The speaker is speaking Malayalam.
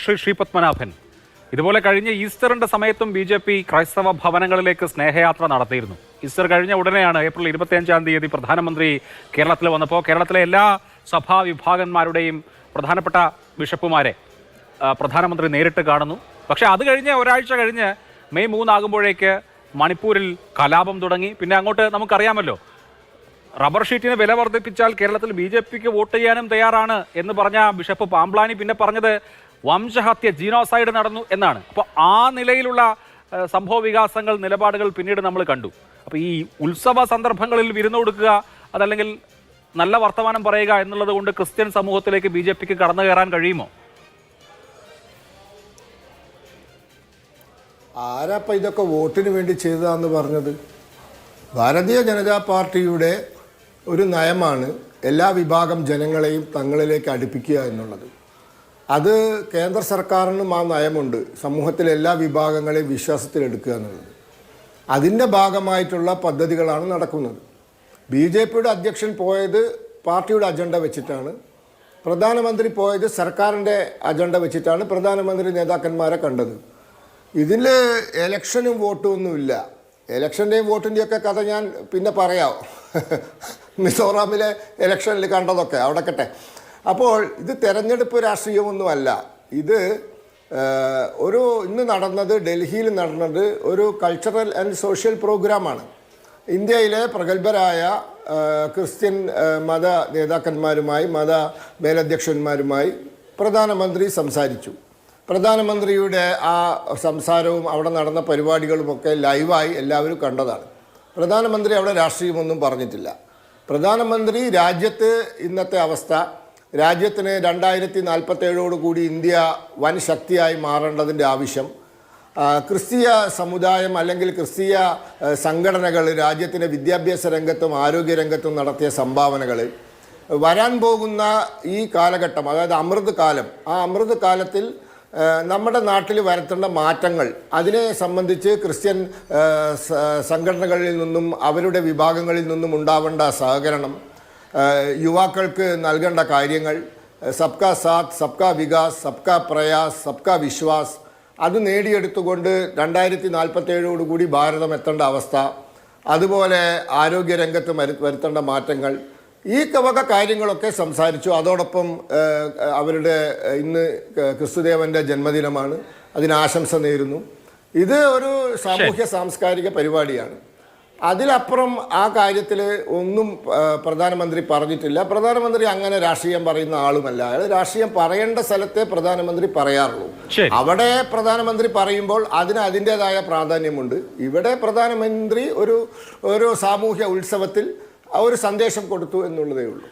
ശ്രീ പത്മനാഭൻ, ഇതുപോലെ കഴിഞ്ഞ ഈസ്റ്ററിന്റെ സമയത്തും BJP ക്രൈസ്തവ ഭവനങ്ങളിലേക്ക് സ്നേഹയാത്ര നടത്തിയിരുന്നു. ഈസ്റ്റർ കഴിഞ്ഞ ഉടനെയാണ് ഏപ്രിൽ 25-ാം തീയതി പ്രധാനമന്ത്രി കേരളത്തിൽ വന്നപ്പോൾ കേരളത്തിലെ എല്ലാ സഭാ വിഭാഗന്മാരുടെയും പ്രധാനപ്പെട്ട ബിഷപ്പുമാരെ പ്രധാനമന്ത്രി നേരിട്ട് കാണുന്നു. പക്ഷേ അത് കഴിഞ്ഞ് ഒരാഴ്ച കഴിഞ്ഞ് മെയ് 3 ആകുമ്പോഴേക്ക് മണിപ്പൂരിൽ കലാപം തുടങ്ങി. പിന്നെ അങ്ങോട്ട് നമുക്കറിയാമല്ലോ, റബ്ബർ ഷീറ്റിന് വില വർദ്ധിപ്പിച്ചാൽ കേരളത്തിൽ BJPക്ക് വോട്ട് ചെയ്യാനും തയ്യാറാണ് എന്ന് പറഞ്ഞ ബിഷപ്പ് പാംബ്ലാനി പിന്നെ പറഞ്ഞത് വംശഹത്യ, ജീനോസൈഡ് നടന്നു എന്നാണ്. അപ്പോൾ ആ നിലയിലുള്ള സംഭവ വികാസങ്ങൾ, നിലപാടുകൾ പിന്നീട് നമ്മൾ കണ്ടു. അപ്പോൾ ഈ ഉത്സവ സന്ദർഭങ്ങളിൽ വിരുന്ന് കൊടുക്കുക, അതല്ലെങ്കിൽ നല്ല വർത്തമാനം പറയുക എന്നുള്ളത് കൊണ്ട് ക്രിസ്ത്യൻ സമൂഹത്തിലേക്ക് BJPക്ക് കടന്നു കയറാൻ കഴിയുമോ? ആരാപ്പ ഇതൊക്കെ വോട്ടിന് വേണ്ടി ചെയ്തതാന്ന് പറഞ്ഞത്? ഭാരതീയ ജനതാ പാർട്ടിയുടെ ഒരു നയമാണ് എല്ലാ വിഭാഗം ജനങ്ങളെയും തങ്ങളിലേക്ക് അടുപ്പിക്കുക എന്നുള്ളത്. അത് കേന്ദ്ര സർക്കാരിനും ആ നയമുണ്ട്, സമൂഹത്തിലെ എല്ലാ വിഭാഗങ്ങളെയും വിശ്വാസത്തിലെടുക്കുക എന്നുള്ളത്. അതിൻ്റെ ഭാഗമായിട്ടുള്ള പദ്ധതികളാണ് നടക്കുന്നത്. BJPയുടെ അധ്യക്ഷൻ പോയത് പാർട്ടിയുടെ അജണ്ട വെച്ചിട്ടാണ്, പ്രധാനമന്ത്രി പോയത് സർക്കാരിൻ്റെ അജണ്ട വെച്ചിട്ടാണ് പ്രധാനമന്ത്രി നേതാക്കന്മാരെ കണ്ടത്. ഇതിൽ എലക്ഷനും വോട്ടും ഒന്നുമില്ല. എലക്ഷൻ്റെയും വോട്ടിൻ്റെയൊക്കെ കഥ ഞാൻ പിന്നെ പറയാം, മിസോറാമിലെ എലക്ഷനിൽ കണ്ടതൊക്കെ അവിടെ കട്ടെ. അപ്പോൾ ഇത് തെരഞ്ഞെടുപ്പ് രാഷ്ട്രീയമൊന്നുമല്ല. ഇത് ഇന്ന് നടന്നത്, ഡൽഹിയിൽ നടന്നത് ഒരു കൾച്ചറൽ ആൻഡ് സോഷ്യൽ പ്രോഗ്രാമാണ്. ഇന്ത്യയിലെ പ്രഗത്ഭരായ ക്രിസ്ത്യൻ മത നേതാക്കന്മാരുമായി, മത മേലധ്യക്ഷന്മാരുമായി പ്രധാനമന്ത്രി സംസാരിച്ചു. പ്രധാനമന്ത്രിയുടെ ആ സംസാരവും അവിടെ നടന്ന പരിപാടികളുമൊക്കെ ലൈവായി എല്ലാവരും കണ്ടതാണ്. പ്രധാനമന്ത്രി അവിടെ രാഷ്ട്രീയമൊന്നും പറഞ്ഞിട്ടില്ല. പ്രധാനമന്ത്രി രാജ്യത്ത് ഇന്നത്തെ അവസ്ഥ, രാജ്യത്തിന് 2047 ഇന്ത്യ വൻ ശക്തിയായി മാറേണ്ടതിൻ്റെ ആവശ്യം, ക്രിസ്തീയ സമുദായം അല്ലെങ്കിൽ ക്രിസ്തീയ സംഘടനകൾ രാജ്യത്തിൻ്റെ വിദ്യാഭ്യാസ രംഗത്തും ആരോഗ്യ രംഗത്തും നടത്തിയ സംഭാവനകൾ, വരാൻ പോകുന്ന ഈ കാലഘട്ടം, അതായത് അമൃത് കാലം, ആ അമൃത് കാലത്തിൽ നമ്മുടെ നാട്ടിൽ വരുത്തേണ്ട മാറ്റങ്ങൾ, അതിനെ സംബന്ധിച്ച് ക്രിസ്ത്യൻ സംഘടനകളിൽ നിന്നും അവരുടെ വിഭാഗങ്ങളിൽ നിന്നും ഉണ്ടാവേണ്ട സഹകരണം, യുവാക്കൾക്ക് നൽകേണ്ട കാര്യങ്ങൾ, സബ്കാ സാത്ത്, സബ്കാ വികാസ്, സബ്കാ പ്രയാസ്, സബ്കാ വിശ്വാസ്, അത് നേടിയെടുത്തുകൊണ്ട് 2047 ഭാരതം എത്തേണ്ട അവസ്ഥ, അതുപോലെ ആരോഗ്യരംഗത്ത് വരുത്തേണ്ട മാറ്റങ്ങൾ, ഈ വക കാര്യങ്ങളൊക്കെ സംസാരിച്ചു. അതോടൊപ്പം അവരുടെ ഇന്ന് ക്രിസ്തുദേവൻ്റെ ജന്മദിനമാണ്, അതിന് ആശംസ നേരുന്നു. ഇത് ഒരു സാമൂഹ്യ സാംസ്കാരിക പരിപാടിയാണ്. അതിലപ്പുറം ആ കാര്യത്തിൽ ഒന്നും പ്രധാനമന്ത്രി പറഞ്ഞിട്ടില്ല. പ്രധാനമന്ത്രി അങ്ങനെ രാഷ്ട്രീയം പറയുന്ന ആളുമല്ല. അയാൾ രാഷ്ട്രീയം പറയേണ്ട സ്ഥലത്തെ പ്രധാനമന്ത്രി പറയാറുള്ളൂ. അവിടെ പ്രധാനമന്ത്രി പറയുമ്പോൾ അതിന് അതിൻ്റെതായ പ്രാധാന്യമുണ്ട്. ഇവിടെ പ്രധാനമന്ത്രി ഒരു സാമൂഹ്യ ഉത്സവത്തിൽ ഒരു സന്ദേശം കൊടുത്തു എന്നുള്ളതേ ഉള്ളൂ.